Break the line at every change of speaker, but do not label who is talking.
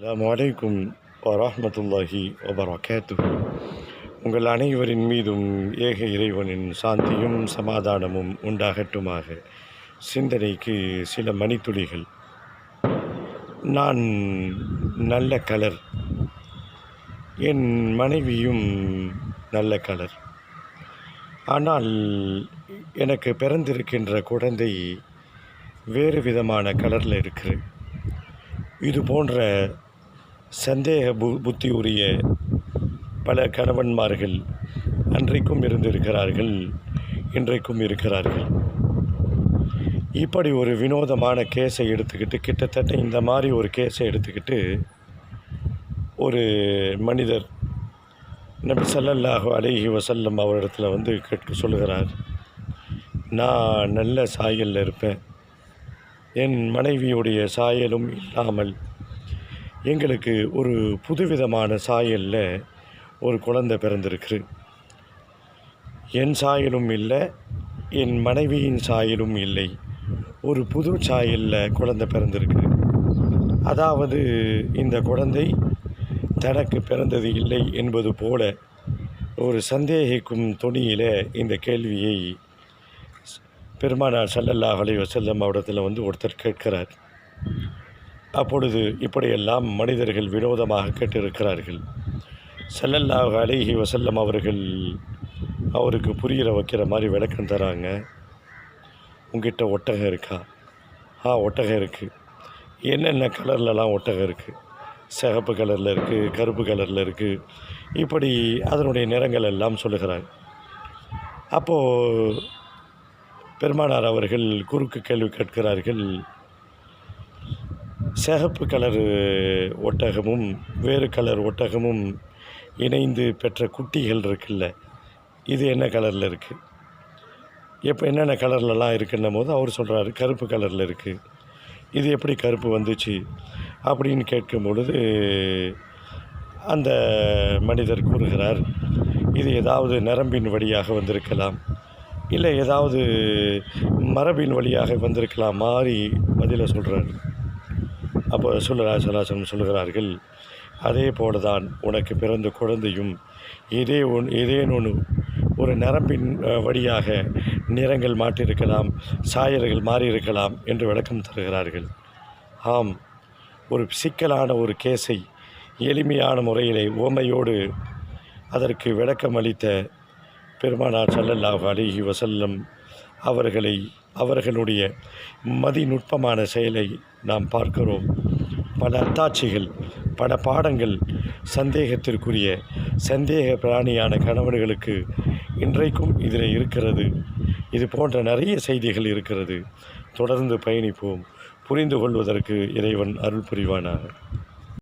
அஸ்ஸலாமு அலைக்கும் வரஹ்மத்துல்லாஹி வபரகாத்துஹு. உங்கள் அனைவரின் மீதும் ஏக இறைவனின் சாந்தியும் சமாதானமும் உண்டாகட்டுமாக. சிந்தனைக்கு சில மணித்துளிகள். நான் நல்ல கலர், என் மனைவியும் நல்ல கலர். ஆனால் எனக்கு பிறந்திருக்கின்ற குழந்தை வேறு விதமான கலரில் இருக்குது. இது போன்ற சந்தேக புத்தி உரிய பல கணவன்மார்கள் அன்றைக்கும் இருந்திருக்கிறார்கள், இன்றைக்கும் இருக்கிறார்கள். இப்படி ஒரு வினோதமான கேஸை எடுத்துக்கிட்டு, கிட்டத்தட்ட இந்த மாதிரி ஒரு கேஸை எடுத்துக்கிட்டு ஒரு மனிதர் நபி ஸல்லல்லாஹு அலைஹி வஸல்லம் அவரிடத்தில் கேட்க சொல்லுகிறார், நான் நல்ல சாயலில் இருப்பேன், என் மனைவியுடைய சாயலும் இல்லாமல் எங்களுக்கு ஒரு புதுவிதமான சாயலில் ஒரு குழந்தை பிறந்திருக்கு. என் சாயலும் இல்லை, என் மனைவியின் சாயலும் இல்லை, ஒரு புது சாயலில் குழந்தை பிறந்திருக்கு. அதாவது இந்த குழந்தை தனக்கு பிறந்தது இல்லை என்பது போல ஒரு சந்தேகிக்கும் தொனியில் இந்த கேள்வியை பெருமானார் ஸல்லல்லாஹு அலைஹி வஸல்லம் அவரிடத்தில் ஒருத்தர் கேட்கிறார். அப்பொழுது இப்படியெல்லாம் மனிதர்கள் வினோதமாக கேட்டிருக்கிறார்கள். ஸல்லல்லாஹு அலைஹி வஸல்லம் அவர்கள் அவருக்கு புரிகிற வைக்கிற மாதிரி விளக்கம் தராங்க. உங்ககிட்ட ஒட்டகம் இருக்கா? ஒட்டகம் இருக்குது. என்னென்ன கலர்லலாம் ஒட்டகம் இருக்குது? சிகப்பு கலரில் இருக்குது, கருப்பு கலரில் இருக்குது, இப்படி அதனுடைய நிறங்கள் எல்லாம் சொல்லுகிறாங்க. அப்போது பெருமானார் அவர்கள் குறுக்கு கேள்வி கேட்கிறார்கள், சிகப்பு கலர் ஒட்டகமும் வேறு கலர் ஒட்டகமும் இணைந்து பெற்ற குட்டிகள் இருக்குல்ல, இது என்ன கலரில் இருக்குது? என்னென்ன கலர்லலாம் இருக்குன்னும் போது அவர் சொல்கிறாரு, கருப்பு கலரில் இருக்குது. இது எப்படி கருப்பு வந்துச்சு அப்படின்னு கேட்கும் பொழுது அந்த மனிதர் கூறுகிறார், இது ஏதாவது நரம்பின் வழியாக வந்திருக்கலாம், இல்லை ஏதாவது மரபின் வழியாக வந்திருக்கலாம் மாறி பதிலை சொல்கிறார். அப்போ ரசூலுல்லாஹி சொல்லுகிறார்கள், அதே போல தான் உனக்கு பிறந்த குழந்தையும் ஏதேனும் ஒரு நரம்பின் வழியாக நிறங்கள் மாற்றியிருக்கலாம், சாயல்கள் மாறியிருக்கலாம் என்று விளக்கம் தருகிறார்கள். ஆம், ஒரு சிக்கலான ஒரு கேஸை எளிமையான முறையிலே உவமையோடு அதற்கு விளக்கம் அளித்த பெருமானார் ஸல்லல்லாஹு அலைஹி வஸல்லம் அவர்களுடைய மதிநுட்பமான செயலை நாம் பார்க்கிறோம். பல அத்தாட்சிகள், பல பாடங்கள் சந்தேகத்திற்குரிய சந்தேக பிராணியான கணவன்களுக்கு இன்றைக்கும் இதில் இருக்கிறது. இது போன்ற நிறைய செய்திகள் இருக்கிறது. தொடர்ந்து பயணிப்போம். புரிந்து கொள்வதற்கு இறைவன் அருள் புரிவானாக.